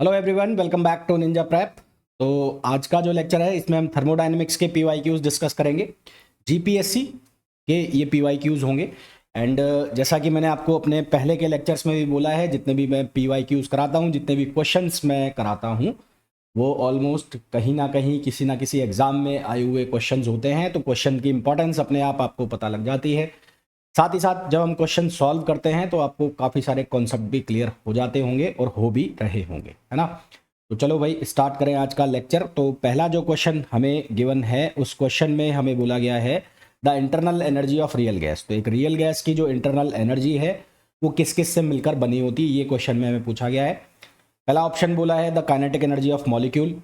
Hello everyone, welcome back to Ninja Prep. तो आज का जो लेक्चर है इसमें हम थर्मोडायनेमिक्स के पीवाईक्यूज डिस्कस करेंगे। जीपीएससी के ये पीवाईक्यूज होंगे। एंड जैसा कि मैंने आपको अपने पहले के लेक्चर्स में भी बोला है, जितने भी मैं पीवाईक्यूज कराता हूँ, जितने भी क्वेश्चंस मैं कराता हूँ, वो ऑलमोस्ट कहीं ना किसी एग्जाम में आए हुए क्वेश्चंस होते हैं। तो क्वेश्चन की इंपॉर्टेंस अपने आप आपको पता लग जाती है। साथ ही साथ जब हम क्वेश्चन सॉल्व करते हैं तो आपको काफ़ी सारे कॉन्सेप्ट भी क्लियर हो जाते होंगे और हो भी रहे होंगे, है ना। तो चलो भाई स्टार्ट करें आज का लेक्चर। तो पहला जो क्वेश्चन हमें गिवन है, उस क्वेश्चन में हमें बोला गया है the internal energy of real gas. तो एक रियल गैस की जो इंटरनल एनर्जी है वो किस किस से मिलकर बनी होती है, ये क्वेश्चन में हमें पूछा गया है। पहला ऑप्शन बोला है the kinetic energy of molecule.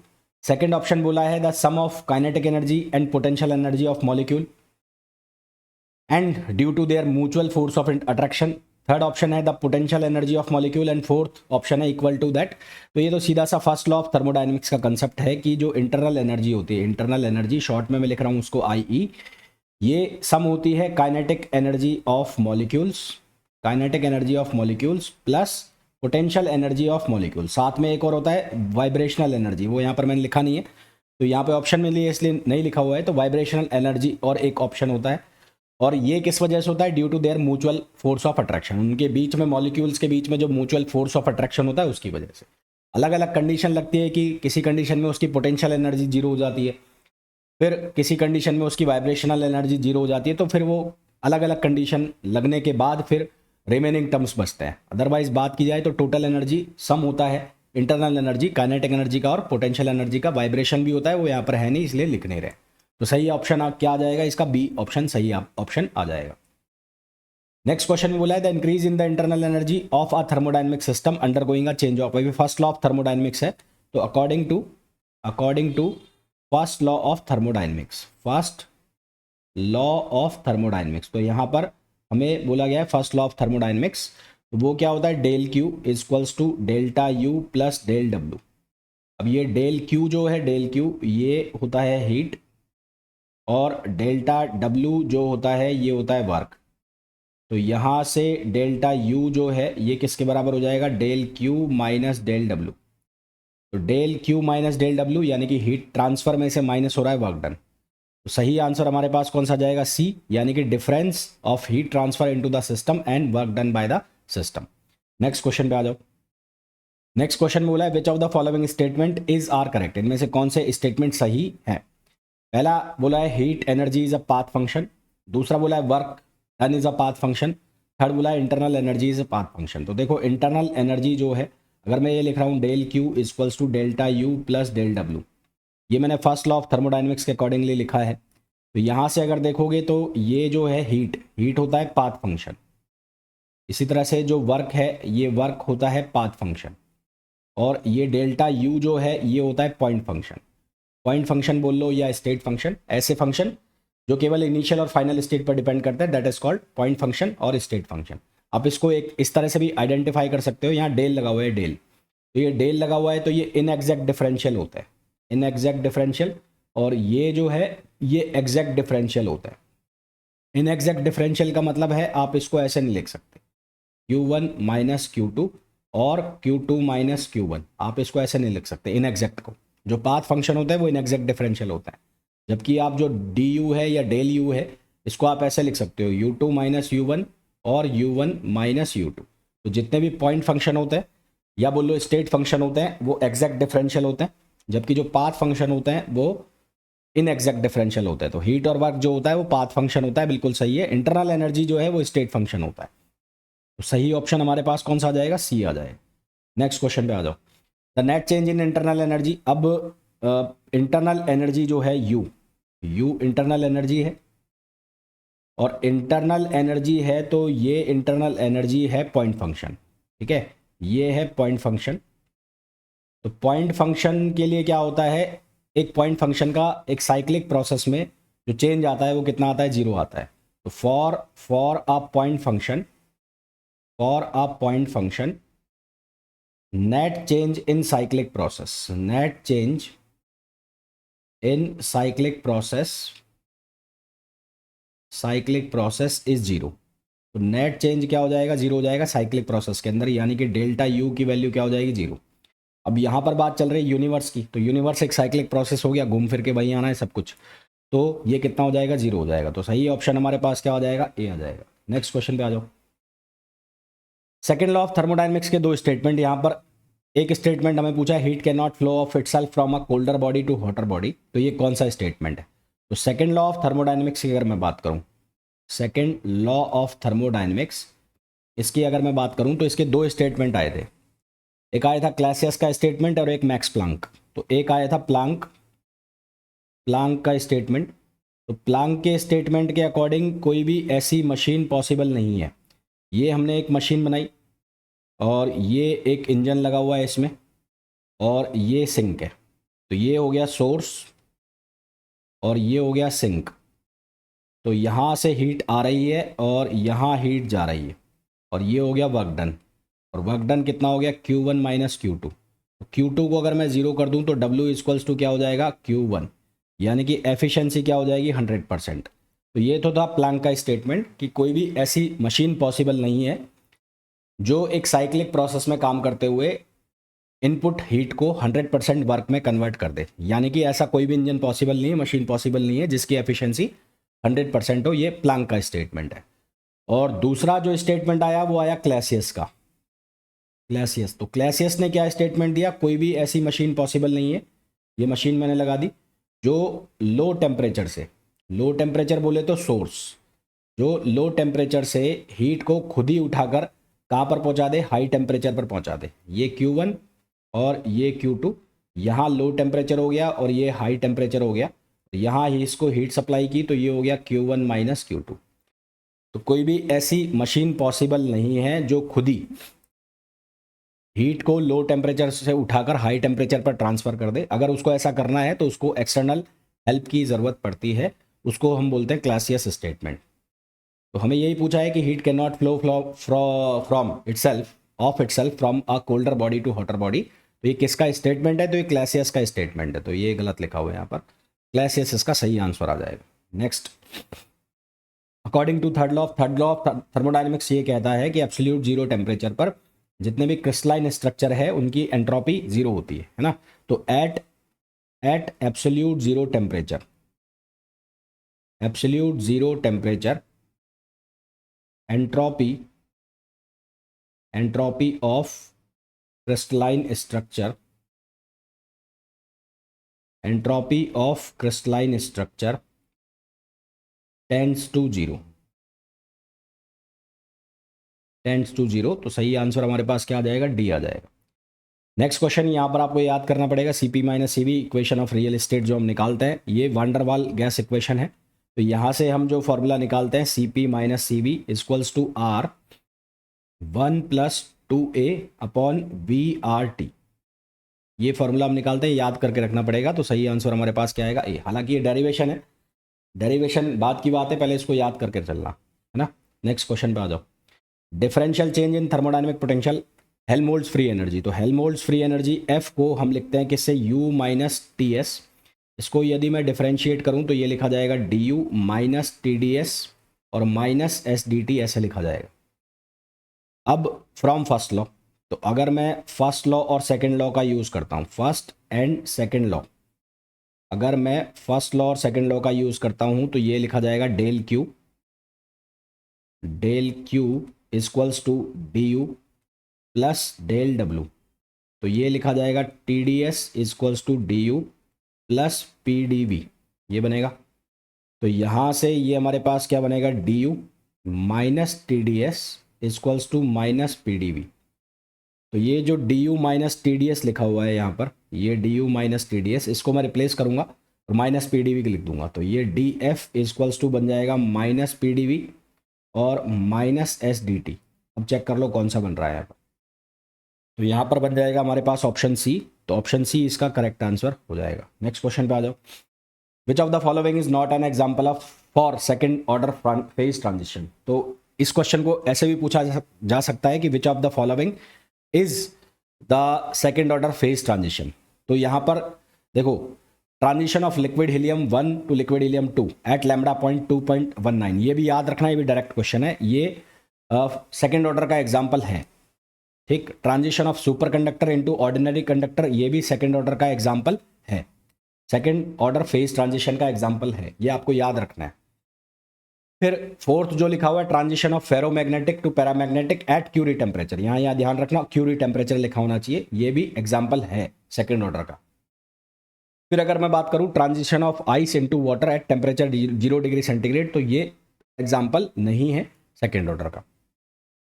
Second option बोला है the sum of kinetic energy and potential energy of molecule and due to their mutual force of attraction. Third option है the potential energy of molecule and fourth option है equal to that. तो ये तो सीधा सा first law of thermodynamics का concept है कि जो इंटरनल एनर्जी होती है, इंटरनल एनर्जी शॉर्ट में मैं लिख रहा हूँ उसको आई, ये सम होती है kinetic energy of molecules, kinetic energy of molecules plus potential energy of molecule. साथ में एक और होता है वाइब्रेशनल एनर्जी, वो यहाँ पर मैंने लिखा नहीं है, तो यहाँ पे ऑप्शन में लिए इसलिए नहीं लिखा हुआ है। तो वाइब्रेशनल एनर्जी और एक ऑप्शन होता है, और ये किस वजह से होता है? Due to their mutual force of attraction. उनके बीच में, मॉलिक्यूल्स के बीच में जो म्यूचुअल फोर्स ऑफ अट्रैक्शन होता है उसकी वजह से। अलग अलग कंडीशन लगती है कि किसी कंडीशन में उसकी पोटेंशियल एनर्जी जीरो हो जाती है, फिर किसी कंडीशन में उसकी वाइब्रेशनल एनर्जी जीरो हो जाती है, तो फिर वो अलग अलग कंडीशन लगने के बाद फिर रिमेनिंग टर्म्स बचते हैं। अदरवाइज बात की जाए तो टोटल एनर्जी सम होता है इंटरनल एनर्जी, काइनेटिक एनर्जी का और पोटेंशियल एनर्जी का। वाइब्रेशन भी होता है, वो यहाँ पर है नहीं इसलिए लिख नहीं रहे। तो सही ऑप्शन क्या आ जाएगा इसका? बी ऑप्शन सही ऑप्शन आ जाएगा। नेक्स्ट क्वेश्चन में बोला है the increase in the internal energy of a thermodynamic system undergoing a change of. अभी फर्स्ट लॉ ऑफ थर्मोडायनेमिक्स है, तो according to first law of thermodynamics, first law of thermodynamics, तो यहाँ पर हमें बोला गया है फर्स्ट लॉ ऑफ थर्मोडायनेमिक्स। तो वो क्या होता है? Del Q is equals to delta U plus del W. अब ये डेल क्यू जो है, डेल क्यू ये होता है हीट, और डेल्टा डब्ल्यू जो होता है ये होता है वर्क। तो यहाँ से डेल्टा यू जो है ये किसके बराबर हो जाएगा? Del Q minus del W. तो del Q minus del W यानी कि हीट ट्रांसफर में से माइनस हो रहा है वर्क डन। तो सही आंसर हमारे पास कौन सा जाएगा? सी, यानी कि difference of heat transfer into the system and work done by the system. Next question पे आ जाओ। नेक्स्ट क्वेश्चन में बोला है which of the following statement is are correct. इनमें से कौन से स्टेटमेंट सही है? पहला बोला है heat energy is a path function, दूसरा बोला है work done is a path function, third बोला है internal energy is a path function. तो देखो इंटरनल एनर्जी जो है, अगर मैं ये लिख रहा हूँ del Q equals to delta U plus del W, ये मैंने फर्स्ट लॉ ऑफ थर्मोडायनेमिक्स के अकॉर्डिंगली लिखा है। तो यहाँ से अगर देखोगे तो ये जो है हीट, हीट होता है पाथ फंक्शन। इसी तरह से जो वर्क है ये वर्क होता है पाथ फंक्शन, और ये डेल्टा यू जो है ये होता है पॉइंट फंक्शन। पॉइंट फंक्शन बोल लो या स्टेट फंक्शन, ऐसे फंक्शन जो केवल इनिशियल और फाइनल स्टेट पर डिपेंड करता है, that is called point function और स्टेट फंक्शन। आप इसको एक इस तरह से भी आइडेंटिफाई कर सकते हो। यहाँ डेल लगा हुआ है, डेल, तो ये डेल लगा हुआ है तो ये इनएग्जैक्ट डिफरेंशियल होता है, इनएग्जैक्ट डिफरेंशियल, और ये जो है ये एग्जैक्ट डिफरेंशियल होता है। इनएग्जैक्ट डिफरेंशियल का मतलब है आप इसको ऐसे नहीं लिख सकते Q1 माइनस Q2 और Q2 माइनस Q1, आप इसको ऐसे नहीं लिख सकते इनएग्जैक्ट को। जो पाथ फंक्शन होता है वो इनएग्जैक्ट डिफरेंशियल होता है, जबकि आप जो डी यू है या डेल यू है इसको आप ऐसे लिख सकते हो U2 माइनस U1 और U1 माइनस U2। तो जितने भी पॉइंट फंक्शन होते हैं या बोल लो स्टेट फंक्शन होते हैं वो एग्जैक्ट डिफरेंशियल होते हैं, जबकि जो पाथ फंक्शन होते हैं वो इनएग्जैक्ट डिफरेंशियल होता है। तो हीट और वर्क जो होता है वो पाथ फंक्शन होता है, बिल्कुल सही है। इंटरनल एनर्जी जो है वो स्टेट फंक्शन होता है। तो सही ऑप्शन हमारे पास कौन सा आ जाएगा? सी आ जाएगा। नेक्स्ट क्वेश्चन पे आ जाओ। The net change in internal energy. अब इंटरनल एनर्जी जो है यू, यू इंटरनल एनर्जी है, और इंटरनल एनर्जी है तो ये इंटरनल एनर्जी है पॉइंट फंक्शन, ठीक है, ये है पॉइंट फंक्शन। तो पॉइंट फंक्शन के लिए क्या होता है? एक पॉइंट फंक्शन का एक साइक्लिक प्रोसेस में जो चेंज आता है वो कितना आता है? जीरो आता है। तो for a point function, for a point function net change in cyclic process, net change in cyclic process is zero. तो नेट चेंज क्या हो जाएगा? जीरो हो जाएगा साइक्लिक प्रोसेस के अंदर, यानी कि डेल्टा यू की वैल्यू क्या हो जाएगी? जीरो। अब यहाँ पर बात चल रही है यूनिवर्स की, तो यूनिवर्स एक साइक्लिक प्रोसेस हो गया, घूम फिर के वहीं आना है सब कुछ, तो ये कितना हो जाएगा, 0 हो जाएगा। तो सही ऑप्शन हमारे पास क्या हो जाएगा, ए आ जाएगा। नेक्स्ट क्वेश्चन पे आ जाओ। सेकेंड लॉ ऑफ थर्मोडाइनमिक्स के दो स्टेटमेंट, यहाँ पर एक स्टेटमेंट हमें पूछा है heat can not flow of itself from a colder body to hotter body, तो ये कौन सा स्टेटमेंट है। तो सेकेंड लॉ ऑफ थर्मोडाइनमिक्स की अगर मैं बात करूँ, सेकेंड लॉ ऑफ थर्मोडाइनमिक्स, इसकी अगर मैं बात करूँ तो इसके दो स्टेटमेंट आए थे। एक आया था क्लासियस का स्टेटमेंट और एक मैक्स प्लांक। तो एक आया था प्लांक का स्टेटमेंट। तो प्लांक के स्टेटमेंट के अकॉर्डिंग कोई भी ऐसी मशीन पॉसिबल नहीं है। ये हमने एक मशीन बनाई और ये एक इंजन लगा हुआ है इसमें और ये सिंक है। तो ये हो गया सोर्स और ये हो गया सिंक। तो यहाँ से हीट आ रही है और यहाँ हीट जा रही है और ये हो गया वर्क डन। और वर्क डन कितना हो गया, Q1 माइनस Q2। तो Q2 को अगर मैं 0 कर दूं तो W इक्वल्स टू क्या हो जाएगा, Q1, यानी कि एफिशिएंसी क्या हो जाएगी, 100%। तो ये तो था प्लांक का स्टेटमेंट कि कोई भी ऐसी मशीन पॉसिबल नहीं है जो एक साइक्लिक प्रोसेस में काम करते हुए इनपुट हीट को 100% वर्क में कन्वर्ट कर दे, यानी कि ऐसा कोई भी इंजन पॉसिबल नहीं है, मशीन पॉसिबल नहीं है जिसकी एफिशिएंसी 100% हो। ये प्लांक का स्टेटमेंट है। और दूसरा जो स्टेटमेंट आया वो आया क्लासियस का। क्लासियस, तो क्लासियस ने क्या स्टेटमेंट दिया, कोई भी ऐसी मशीन पॉसिबल नहीं है, ये मशीन मैंने लगा दी, जो लो टेम्परेचर से, लो टेम्परेचर बोले तो सोर्स, जो लो टेम्परेचर से हीट को खुद ही उठाकर कहाँ पर पहुँचा दे, हाई टेम्परेचर पर पहुँचा दे। ये Q1 और ये Q2, यहाँ लो टेम्परेचर हो गया और ये हाई टेम्परेचर हो गया। यहाँ ही इसको हीट सप्लाई की तो ये हो गया Q1 माइनस Q2। तो कोई भी ऐसी मशीन पॉसिबल नहीं है जो खुद ही हीट को लो टेम्परेचर से उठाकर हाई टेम्परेचर पर ट्रांसफ़र कर दे। अगर उसको ऐसा करना है तो उसको एक्सटर्नल हेल्प की ज़रूरत पड़ती है, उसको हम बोलते हैं क्लासियस स्टेटमेंट। तो हमें यही पूछा है कि heat can not flow from itself of itself from a colder body to hotter body. तो ये किसका स्टेटमेंट है, तो ये क्लासियस का स्टेटमेंट है। तो ये गलत लिखा हुआ है यहाँ पर, क्लासियस इसका सही आंसर आ जाएगा। Next, according to third law of thermodynamics ये कहता है कि एब्सोल्यूट जीरो टेम्परेचर पर जितने भी क्रिस्टलाइन स्ट्रक्चर है उनकी एंट्रोपी जीरो होती है ना। तो at absolute zero temperature, absolute zero temperature entropy of crystalline structure, entropy of crystalline structure tends to zero, tends to zero. तो सही आंसर हमारे पास क्या आ जाएगा, डी आ जाएगा। नेक्स्ट क्वेश्चन, यहाँ पर आपको याद करना पड़ेगा CP minus CV equation of real estate जो हम निकालते हैं, ये वांडर वाल गैस इक्वेशन है। तो यहाँ से हम जो फॉर्मूला निकालते हैं CP minus CV equals to R 1 + 2A upon VRT, ये फॉर्मूला हम निकालते हैं, याद करके रखना पड़ेगा। तो सही आंसर हमारे पास क्या आएगा, ए। हालांकि ये डेरिवेशन है, डेरिवेशन बाद की बात है, पहले इसको याद करके चलना है ना। नेक्स्ट क्वेश्चन पे आ जाओ। Differential change in thermodynamic potential Helmholtz free energy. तो हेल्महोल्ट्ज़ फ्री एनर्जी F को हम लिखते हैं किससे, U माइनस TS। इसको यदि मैं डिफरेंशिएट करूं तो ये लिखा जाएगा DU माइनस TDS और माइनस SDT, ऐसे लिखा जाएगा। अब फ्रॉम फर्स्ट लॉ, तो अगर मैं फर्स्ट लॉ और सेकेंड लॉ का यूज़ करता हूँ, फर्स्ट एंड सेकेंड लॉ, अगर मैं फर्स्ट लॉ और सेकेंड लॉ का यूज़ करता हूँ तो ये लिखा जाएगा del Q equals to DU plus del W। तो ये लिखा जाएगा TDS equals to DU plus PdV, ये बनेगा। तो यहाँ से ये हमारे पास क्या बनेगा, DU minus TDS equals to minus PdV। तो ये जो DU माइनस TDS लिखा हुआ है यहाँ पर, ये DU माइनस TDS, इसको मैं रिप्लेस करूँगा और माइनस PdV लिख दूंगा। तो ये DF इक्वल्स टू बन जाएगा माइनस PdV और माइनस SDT। अब चेक कर लो कौन सा बन रहा है यहाँ पर। तो यहाँ पर बन जाएगा हमारे पास ऑप्शन C। तो ऑप्शन C इसका करेक्ट आंसर हो जाएगा। नेक्स्ट क्वेश्चन पे आ जाओ। विच of the following is not an example of for second order phase transition. तो इस क्वेश्चन को ऐसे भी पूछा जा सकता है कि which of the following is the second order phase transition. तो यहाँ पर देखो, transition of liquid helium 1 to liquid helium 2 at lambda point 2.19, ये भी याद रखना, ये भी डायरेक्ट क्वेश्चन है, ये सेकेंड ऑर्डर का एग्जाम्पल है। ठीक, transition of super conductor into ordinary conductor, ये भी सेकंड ऑर्डर का एग्जांपल है, सेकंड ऑर्डर फेज ट्रांजिशन का एग्जांपल है, ये आपको याद रखना है। फिर फोर्थ जो लिखा हुआ है, transition of ferromagnetic to paramagnetic at Curie temperature, यहाँ ध्यान रखना क्यूरी टेम्परेचर लिखा होना चाहिए, ये भी एग्जाम्पल है सेकेंड ऑर्डर का। फिर अगर मैं बात करूं transition of ice into water at temperature 0 degree centigrade, तो ये एग्जाम्पल नहीं है सेकेंड ऑर्डर का,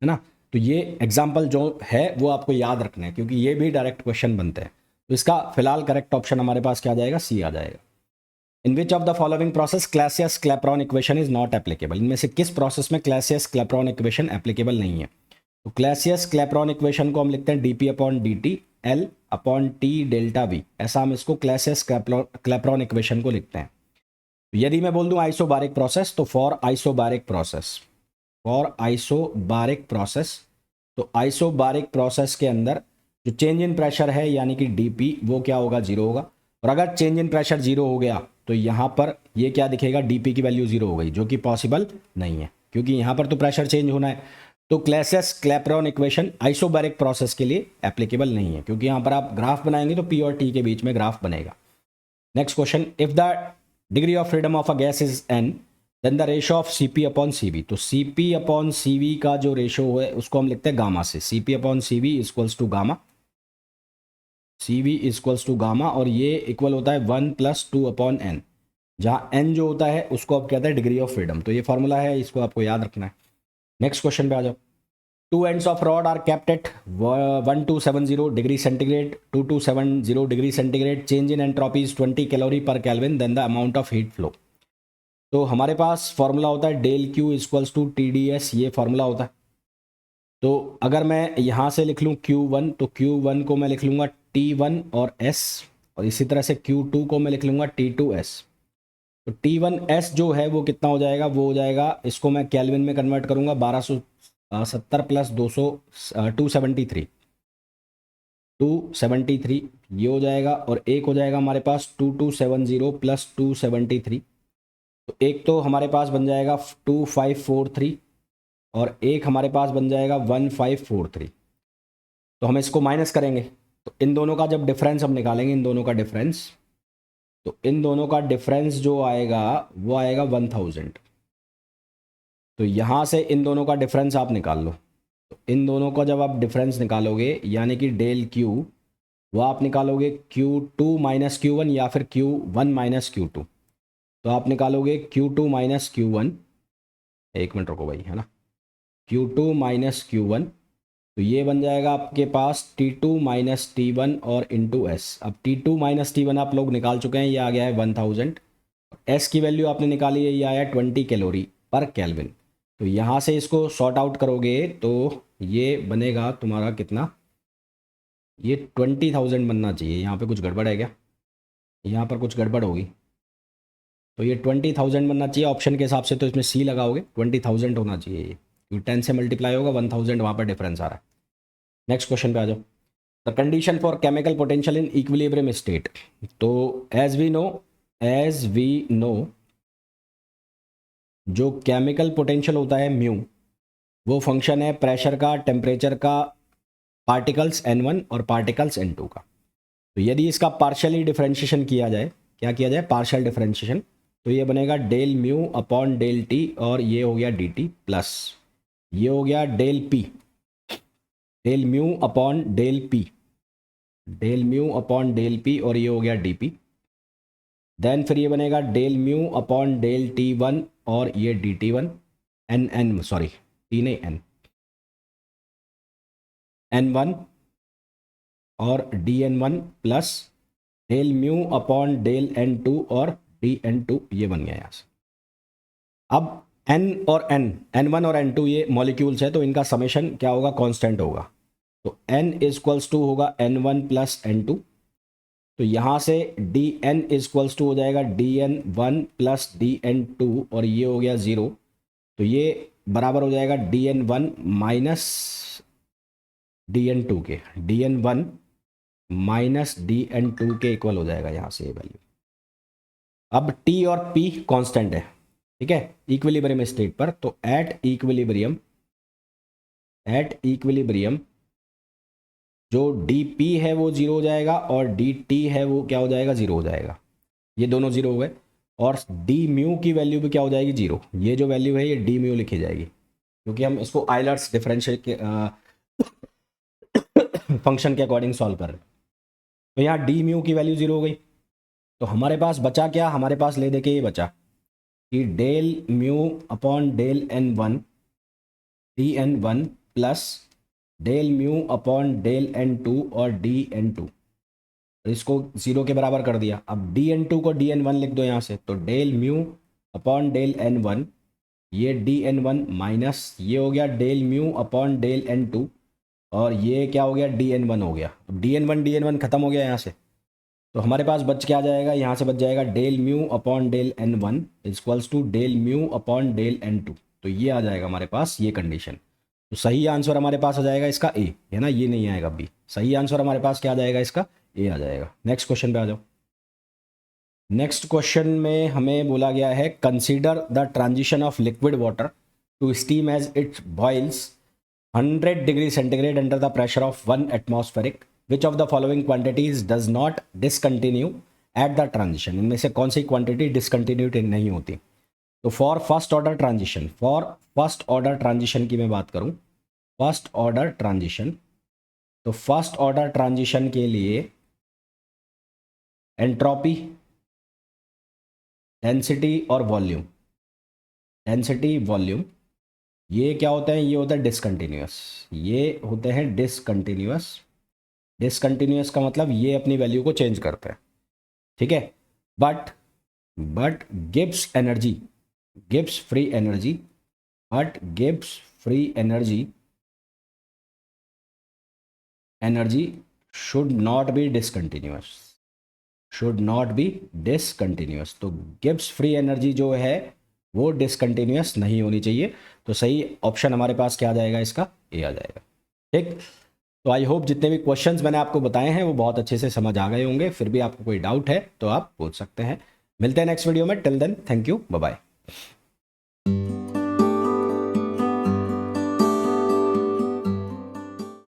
है ना। तो ये एग्जाम्पल जो है वो आपको याद रखना है, क्योंकि ये भी डायरेक्ट क्वेश्चन बनते हैं। तो इसका फिलहाल करेक्ट ऑप्शन हमारे पास क्या आ जाएगा, सी आ जाएगा। In which of the following process Clausius Clapeyron equation is not applicable, इनमें से किस प्रोसेस में क्लासियस क्लैपेरॉन इक्वेशन एप्लीकेबल नहीं है। तो क्लासियस क्लैपेरॉन इक्वेशन को हम लिखते हैं dp upon dt L upon T delta v, ऐसा हम इसको क्लासियस क्लैपेरॉन इक्वेशन को लिखते हैं। यदि मैं बोल दूं आइसोबारिक प्रोसेस, तो फॉर आइसोबारिक प्रोसेस, तो आइसोबारिक प्रोसेस के अंदर जो चेंज इन प्रेशर है यानी कि dp, वो क्या होगा, जीरो होगा। और अगर चेंज इन प्रेशर जीरो हो गया तो यहाँ पर ये क्या दिखेगा, dp की वैल्यू जीरो हो गई, जो कि पॉसिबल नहीं है, क्योंकि यहाँ पर तो प्रेशर चेंज होना है। तो Clausius Clapeyron equation isobaric process के लिए एप्लीकेबल नहीं है, क्योंकि यहाँ पर आप ग्राफ बनाएंगे तो p और t के बीच में ग्राफ बनेगा। Next question, if the degree of freedom of a gas is n, then the ratio of Cp upon Cv, तो Cp अपॉन Cv का जो रेशो है उसको हम लिखते हैं गामा से, Cp upon Cv equals to gamma, Cv equals to gamma, और ये इक्वल होता है 1 + 2 अपॉन n, जहाँ n जो होता है उसको आप कहते हैं डिग्री ऑफ फ्रीडम। तो ये फॉर्मूला है, इसको आपको याद रखना है। नेक्स्ट क्वेश्चन पे आ जाओ। Two ends of rod are kept at 1270 degree centigrade, 2270 degree centigrade, change in entropy is 20 calorie per kelvin, then the amount of heat flow. तो हमारे पास फॉर्मूला होता है del Q equals to TdS, ये formula होता है। तो अगर मैं यहाँ से लिख लूँ Q1, तो Q1 को मैं लिख लूँगा T1 और S, और इसी तरह से Q2 को मैं लिख लूँगा T2S। तो T1S जो है वो कितना हो जाएगा, वो हो जाएगा, इसको मैं केल्विन में कन्वर्ट करूँगा, 1270 प्लस 200 273, 273 ये हो जाएगा, और एक हो जाएगा हमारे पास 2270 प्लस 273, तो एक तो हमारे पास बन जाएगा 2543, और एक हमारे पास बन जाएगा 1543। तो हम इसको माइनस करेंगे, तो इन दोनों का जब डिफरेंस हम निकालेंगे, इन दोनों का डिफरेंस, तो इन दोनों का डिफरेंस जो आएगा वो आएगा 1000। तो यहाँ से इन दोनों का डिफरेंस आप निकाल लो, तो इन दोनों का जब आप डिफरेंस निकालोगे यानी कि डेल क्यू, वो आप निकालोगे Q2 माइनस Q1 या फिर Q1 माइनस Q2, तो आप निकालोगे Q2 माइनस Q1, एक मिनट रुको भाई, है ना, Q2 माइनस Q1, तो ये बन जाएगा आपके पास T2 माइनस T1 और इंटू एस। अब T2 माइनस T1 आप लोग निकाल चुके हैं, ये आ गया है 1000, एस की वैल्यू आपने निकाली है, ये आया 20 कैलोरी पर केल्विन। तो यहाँ से इसको सॉर्ट आउट करोगे तो ये बनेगा तुम्हारा कितना, ये 20,000 बनना चाहिए, यहाँ पे कुछ गड़बड़ है क्या, यहाँ पर कुछ गड़बड़ होगी, तो ये 20,000 बनना चाहिए ऑप्शन के हिसाब से, तो इसमें सी लगाओगे, 20,000 होना चाहिए ये, क्योंकि 10 से मल्टीप्लाई होगा, 1000 वहाँ पर डिफरेंस आ रहा है। नेक्स्ट क्वेश्चन पे आ जाओ। The condition for chemical potential in equilibrium state, तो एज वी नो जो केमिकल पोटेंशियल होता है म्यू, वो फंक्शन है प्रेशर का, टेम्परेचर का, पार्टिकल्स N1 और पार्टिकल्स N2 का। तो यदि इसका पार्शियली डिफरेंशिएशन किया जाए, क्या किया जाए, पार्शियल डिफरेंशिएशन, तो ये बनेगा del mu upon del T, और ये हो गया dt प्लस ये हो गया del P, del mu upon del P, del mu upon del P, और ये हो गया dp। देन फिर ये बनेगा del mu upon del T1 और ये dt1, सॉरी टी नहीं N1 और dN1 plus del mu upon del N2 और dN2, ये बन गया यहाँ से। अब N और N1 और N2 ये मॉलिक्यूल्स है, तो इनका समेशन क्या होगा, कांस्टेंट होगा, तो N इक्वल्स टू होगा N1 प्लस N2, तो यहाँ से dN इक्वल्स टू हो जाएगा dN1 प्लस dN2, और ये हो गया 0, तो ये बराबर हो जाएगा dN1 माइनस dN2 के, dN1 माइनस dN2 के इक्वल हो जाएगा यहाँ से ये वैल्यू। अब T और P कांस्टेंट है, ठीक है, इक्विलिब्रियम स्टेट पर, तो एट इक्विलिब्रियम जो डी पी है वो जीरो हो जाएगा और डी टी है वो क्या हो जाएगा, जीरो हो जाएगा। ये दोनों जीरो हो गए और डी म्यू की वैल्यू भी क्या हो जाएगी, जीरो। ये जो वैल्यू है ये डी म्यू लिखी जाएगी क्योंकि हम इसको आइलर्स डिफरेंशियल के फंक्शन के अकॉर्डिंग सॉल्व कर रहे हैं। तो यहाँ डी म्यू की वैल्यू जीरो हो गई। तो हमारे पास बचा क्या, हमारे पास ले दे के ये बचा कि del mu upon del n one d n one plus del mu upon del n two और डी एन टू। इसको जीरो के बराबर कर दिया। अब डी एन टू को डी एन वन लिख दो यहाँ से, तो del mu upon del n one, ये डी एन वन माइनस ये हो गया del mu upon del n two और ये क्या हो गया, डी एन वन हो गया। अब डी एन वन खत्म हो गया यहाँ से, तो हमारे पास बच क्या जाएगा, यहाँ से बच जाएगा del mu upon del n one equals to del mu upon del n two. तो ये आ जाएगा हमारे पास ये कंडीशन। तो सही आंसर हमारे पास आ जाएगा इसका ए, है ना, ये नहीं आएगा बी। सही आंसर हमारे पास क्या आ जाएगा, इसका ए आ जाएगा। नेक्स्ट क्वेश्चन पे आ जाओ। नेक्स्ट क्वेश्चन में हमें बोला गया है consider the transition of liquid water to steam as it boils 100 degree centigrade under the pressure of 1 atmospheric, which of the following quantities does not discontinue at the transition. इनमें से कौन सी quantity discontinued नहीं होती। तो for first order transition, for first order transition की मैं बात करूं, फर्स्ट ऑर्डर ट्रांजिशन, तो फर्स्ट ऑर्डर ट्रांजिशन के लिए एंट्रोपी, डेंसिटी और वॉल्यूम, डेंसिटी वॉल्यूम ये क्या होते हैं, ये होता है डिसकंटिन्यूअस, ये होते हैं डिसकंटिन्यूअस। डिसकंटिन्यूअस का मतलब ये अपनी वैल्यू को चेंज करते हैं, ठीक है। But Gibbs energy, Gibbs free energy, but Gibbs free energy, energy should not be discontinuous, should not be discontinuous. तो गिब्स फ्री एनर्जी जो है वो डिसकंटिन्यूअस नहीं होनी चाहिए। तो सही ऑप्शन हमारे पास क्या आ जाएगा, इसका ए आ जाएगा, ठीक। तो आई होप जितने भी क्वेश्चंस मैंने आपको बताए हैं वो बहुत अच्छे से समझ आ गए होंगे। फिर भी आपको कोई डाउट है तो आप पूछ सकते हैं। मिलते हैं नेक्स्ट वीडियो में। Till then thank you, bye bye.